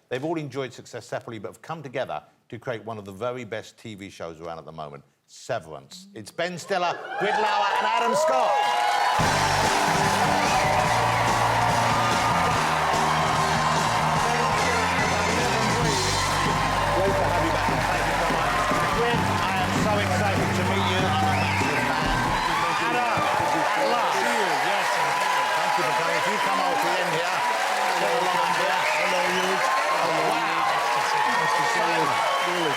They've all enjoyed success separately, but have come together to create one of the very best TV shows around at the moment, Severance. It's Ben Stiller, Britt Lower, and Adam Scott. Great to have you back. Thank you so much. Britt, I am so excited to meet you. I'm a massive fan. Adam, at last. Yes. Thank you for coming. If you come over to the end here, get along up here. Hello, you. Oh, wow. Nice to see you. Really.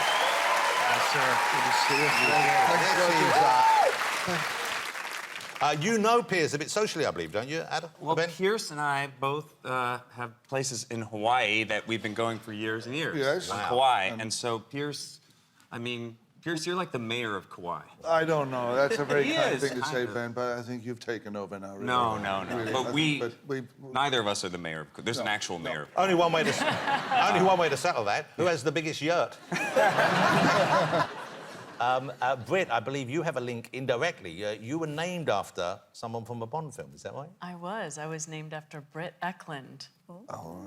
Yes, sir. Good to see you. You know Piers a bit socially, I believe, don't you, Adam? Well, Ben? Pierce and I both have places in Hawaii that we've been going for years and years. Yes. Wow. Kauai. And so Pierce, Pierce, you're like the mayor of Kauai. I don't know. That's a very kind is, thing to say, kind of. Ben, but I think you've taken over now, really. No. Really. But neither of us are the mayor. There's an actual mayor. Only one way to settle that. Who has the biggest yurt? Britt, I believe you have a link indirectly. You were named after someone from a Bond film, is that right? I was named after Britt Eklund. Oh,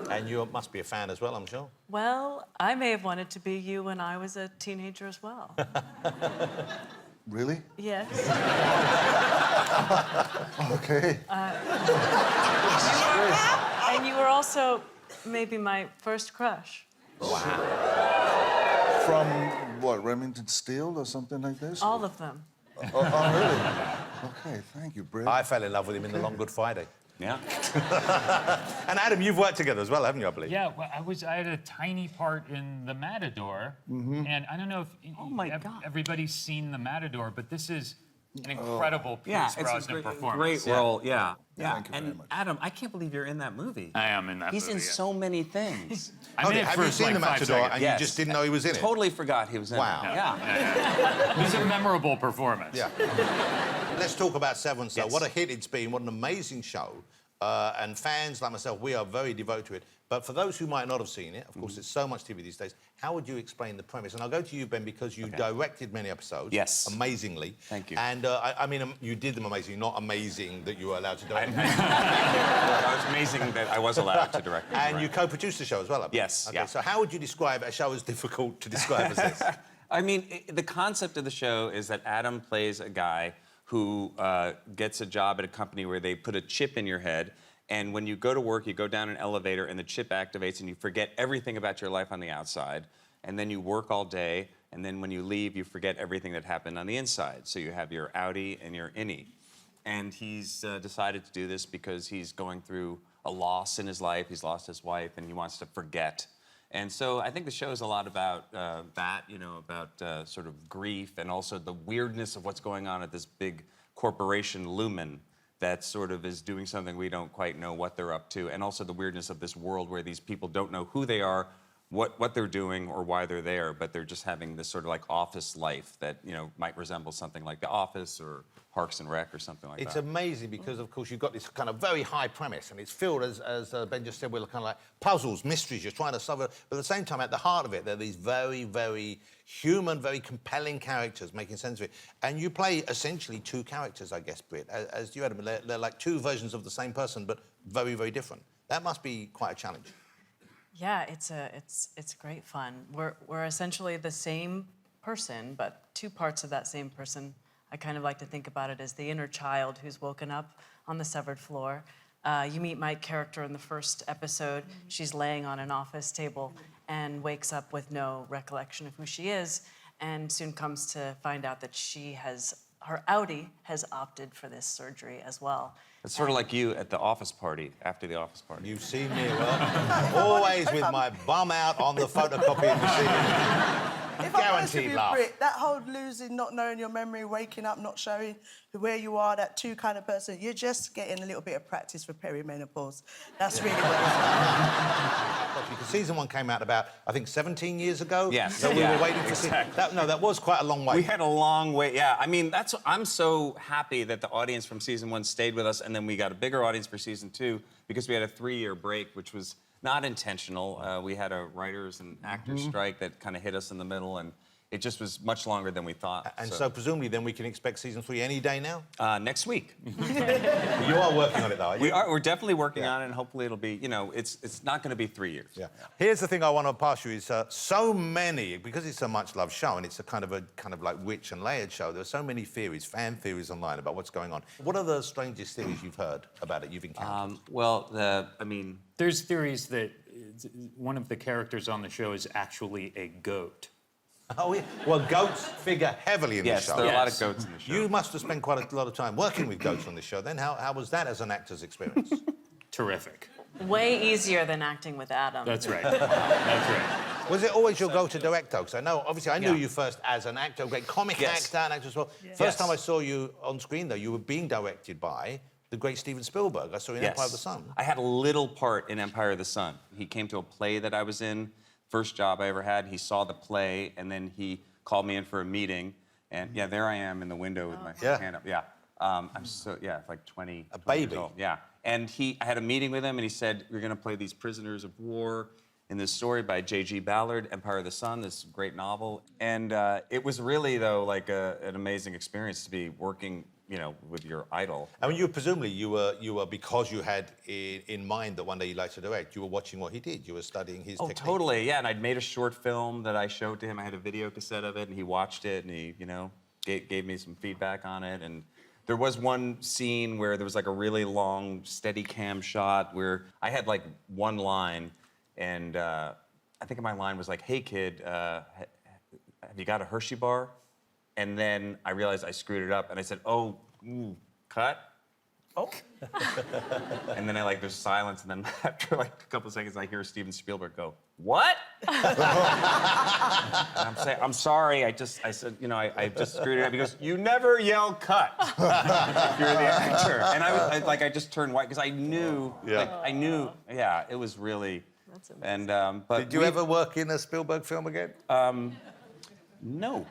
And you must be a fan as well, I'm sure. Well, I may have wanted to be you when I was a teenager as well. really? Yes. Okay. And you were also maybe my first crush. From what, Remington Steele or something like this? All of them. Oh, really? Okay, thank you, Britt. I fell in love with him in The Long Good Friday. Yeah. And Adam, you've worked together as well, haven't you, I believe? Yeah, well, I had a tiny part in The Matador, and I don't know if everybody's seen The Matador, but this is an incredible Pierce Brosnan performance. Great role, yeah. Thank you very And much. Adam, I can't believe you're in that movie. I am in that He's movie. in so many things. I'm in it Have for you seen like The 5 Matador seconds. and Yes. you just didn't know he was in it? Totally forgot he was in Wow. it. Yeah. It was a memorable performance. Yeah. Let's talk about Severance, though. Yes. What a hit it's been, what an amazing show. And fans like myself, we are very devoted to it. But for those who might not have seen it, of course, there's so much TV these days, how would you explain the premise? And I'll go to you, Ben, because you directed many episodes. Yes. Amazingly. Thank you. And, I mean, you did them amazingly, not amazing that you were allowed to direct them. It was amazing that I was allowed to direct it. And you co-produced the show as well, I believe. Yes, Okay, yeah. so how would you describe a show as difficult to describe as this? I mean, the concept of the show is that Adam plays a guy who gets a job at a company where they put a chip in your head, and when you go to work, you go down an elevator, and the chip activates, and you forget everything about your life on the outside, and then you work all day, and then when you leave, you forget everything that happened on the inside. So you have your outie and your innie. And he's decided to do this because he's going through a loss in his life. He's lost his wife, and he wants to forget. And so I think the show is a lot about that, you know, about sort of grief and also the weirdness of what's going on at this big corporation, Lumen, that sort of is doing something we don't quite know what they're up to, and also the weirdness of this world where these people don't know who they are, what they're doing, or why they're there, but they're just having this sort of like office life that, you know, might resemble something like The Office or Parks and Rec or something like It's that. amazing because, of course, you've got this kind of very high premise, and it's filled, as Ben just said, with kind of like puzzles, mysteries you're trying to solve. But at the same time, at the heart of it, there are these very, very human, very compelling characters making sense of it. And you play essentially two characters, I guess, Britt, as you had them. They're like two versions of the same person, but very, very different. That must be quite a challenge. Yeah, it's great fun. We're essentially the same person, but two parts of that same person. I kind of like to think about it as the inner child who's woken up on the severed floor. You meet my character in the first episode. She's laying on an office table and wakes up with no recollection of who she is, and soon comes to find out that her outie has opted for this surgery as well. It's sort of like you at the office party, after the office party. You've seen me, well, always with my bum out on the photocopying machine. If I'm honest with Guaranteed you, laugh. Britt, that whole losing, not knowing your memory, waking up, not showing where you are, that two kind of person, you're just getting a little bit of practice for perimenopause. That's really what it is. Because season 1 came out about, I think, 17 years ago. Yes. So we were waiting for exactly. that was quite a long way. We had a long way, yeah. I mean, I'm so happy that the audience from season 1 stayed with us, and then we got a bigger audience for season 2 because we had a 3-year break, which was not intentional. We had a writers and actors strike that kind of hit us in the middle, and it just was much longer than we thought. And so presumably then we can expect season 3 any day now? Next week. You are working on it though, are you? We're definitely working on it, and hopefully it'll be, you know, it's not going to be 3 years. Yeah. Here's the thing I want to pass you is so many, because it's a much loved show and it's a kind of like rich and layered show, there are so many theories, fan theories online about what's going on. What are the strangest theories you've heard about it, you've encountered? There's theories that one of the characters on the show is actually a goat. Oh, yeah. Well, goats figure heavily in the show. Yes, there are a lot of goats in the show. You must have spent quite a lot of time working with goats on this show. Then how was that as an actor's experience? Terrific. Way easier than acting with Adam. That's right. That's right. Was it always your goal to direct, though? Because I know, obviously, I knew you first as an actor, a great comic actor, and actor as well. First time I saw you on screen, though, you were being directed by the great Steven Spielberg. I saw you in Empire of the Sun. I had a little part in Empire of the Sun. He came to a play that I was in, first job I ever had. He saw the play, and then he called me in for a meeting. And yeah, there I am in the window with my hand up. Yeah. I'm like 20. A 20 baby. years old. Yeah. And I had a meeting with him, and he said, "You're going to play these prisoners of war in this story by J.G. Ballard, Empire of the Sun, this great novel." And it was really, though, like an amazing experience to be working, you know, with your idol. I mean, presumably you were because you had in mind that one day you'd like to direct, you were watching what he did. You were studying his technique. Oh, totally, yeah. And I'd made a short film that I showed to him. I had a video cassette of it, and he watched it, and he, you know, gave me some feedback on it. And there was one scene where there was like a really long steady cam shot where I had like one line, and I think my line was like, "Hey kid, have you got a Hershey bar?" And then I realized I screwed it up, and I said, "Oh, cut." Oh. And then there's silence, and then after like a couple of seconds, I hear Steven Spielberg go, "What?" And I'm sorry. I said, you know, I just screwed it up. He goes, "You never yell cut if you're the actor." And I just turned white because I knew, yeah, it was really. That's amazing. And but did you ever work in a Spielberg film again? No.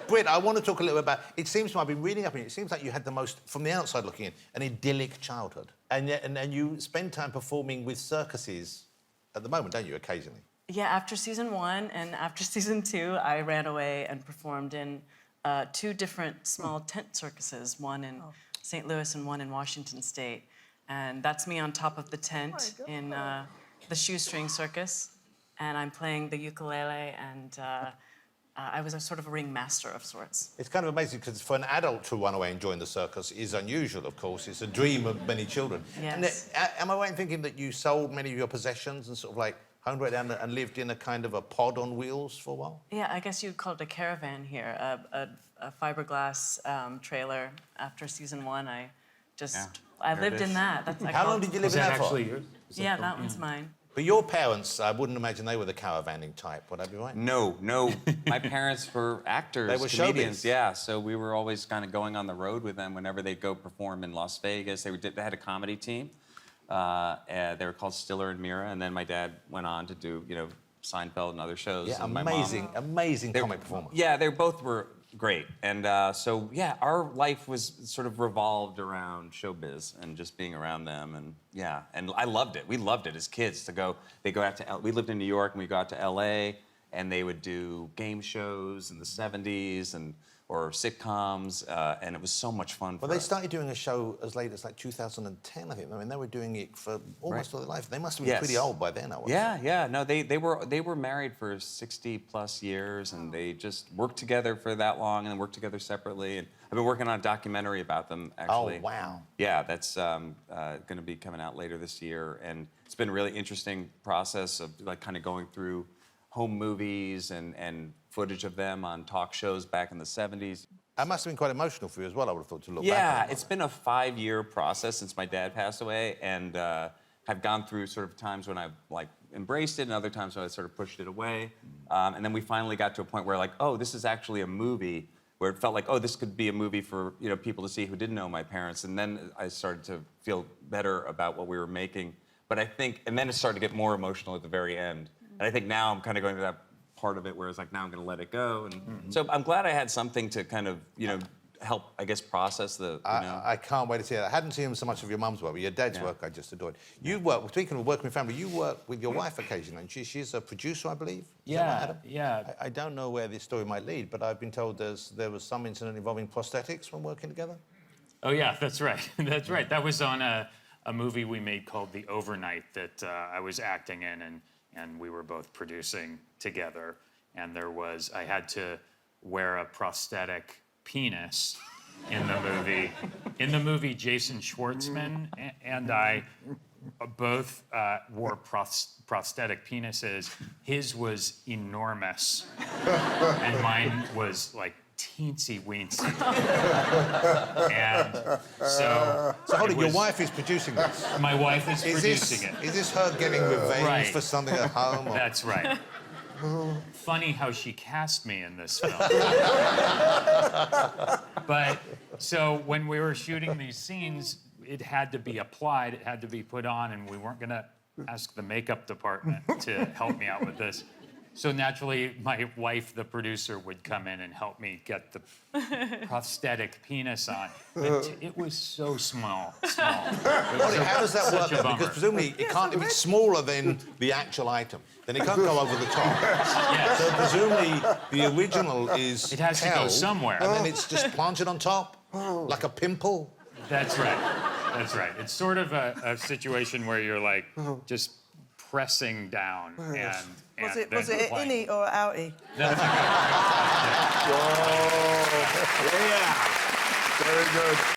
Britt, I want to talk a little bit about. It seems to me, I've been reading up on it. It seems like you had the most, from the outside looking in, an idyllic childhood, and you spend time performing with circuses at the moment, don't you? Occasionally. Yeah, after season 1 and after season 2, I ran away and performed in 2 different small tent circuses, one in St. Louis and one in Washington State. And that's me on top of the tent in the shoestring circus. And I'm playing the ukulele, and I was a sort of a ringmaster of sorts. It's kind of amazing because for an adult to run away and join the circus is unusual, of course. It's a dream of many children. Yes. And, am I right in thinking that you sold many of your possessions and sort of like homed right down and lived in a kind of a pod on wheels for a while? Yeah, I guess you'd call it a caravan here, a fiberglass trailer. After season 1, I lived in that. How long did you live in that for? Actually yours? Yeah, that one's mine. But your parents, I wouldn't imagine they were the caravanning type. Would I be right? No. My parents were actors, They were comedians. showbiz. Yeah, so we were always kind of going on the road with them whenever they'd go perform in Las Vegas. They had a comedy team. They were called Stiller and Mira, and then my dad went on to do, you know, Seinfeld and other shows. Yeah, and my amazing comic performers. Yeah, they both were great. And so, yeah, our life was sort of revolved around showbiz and just being around them. And yeah, and I loved it. We loved it as kids to go. They go out to, we lived in New York and we go out to LA, and they would do game shows in the 70s or sitcoms, and it was so much fun. Well, they started doing a show as late as like 2010, I think. I mean, they were doing it for almost all their life. They must have been pretty old by then, I would say. Yeah. No, they were married for 60+ years, and they just worked together for that long, and then worked together separately. And I've been working on a documentary about them, actually. Oh, wow. Yeah, that's going to be coming out later this year, and it's been a really interesting process of like kind of going through home movies and footage of them on talk shows back in the 70s. That must have been quite emotional for you as well, I would have thought, to look back Yeah, on. it's been a 5-year process since my dad passed away, and I've gone through sort of times when I've like embraced it and other times when I sort of pushed it away. And then we finally got to a point where like, oh, this is actually a movie, where it felt like, oh, this could be a movie for, you know, people to see who didn't know my parents. And then I started to feel better about what we were making. But I think, and then it started to get more emotional at the very end. And I think now I'm kind of going to that part of it where it's like, now I'm going to let it go. And so I'm glad I had something to kind of, you know, help, I guess, process the, you know. I can't wait to see it. I hadn't seen so much of your mum's work, but your dad's work I just adored. You work, speaking of working with family, you work with your wife occasionally, and she's a producer, I believe? Is that right, Adam? Yeah. I don't know where this story might lead, but I've been told there was some incident involving prosthetics when working together? Oh, yeah, that's right. That's right. That was on a movie we made called The Overnight that I was acting in, and we were both producing together. And I had to wear a prosthetic penis in the movie. In the movie, Jason Schwartzman and I both wore prosthetic penises. His was enormous, and mine was like teensy weensy. And so hold on, your wife is producing this? My wife is producing it. Is this her getting revenge Right. for something at home? Or? That's right. Funny how she cast me in this film. But so when we were shooting these scenes, it had to be applied, it had to be put on, and we weren't gonna ask the makeup department to help me out with this. So naturally, my wife, the producer, would come in and help me get the prosthetic penis on. But it was so small. How does that work? Because presumably it can't. If it's smaller than the actual item, then it can't go over the top. Yes. So presumably the original is. It has to go held, somewhere. and then it's just planted on top, like a pimple. That's right. That's right. It's sort of a situation where you're like just pressing down and Was it an playing. innie or an outie? That's Whoa. Yeah. Very good.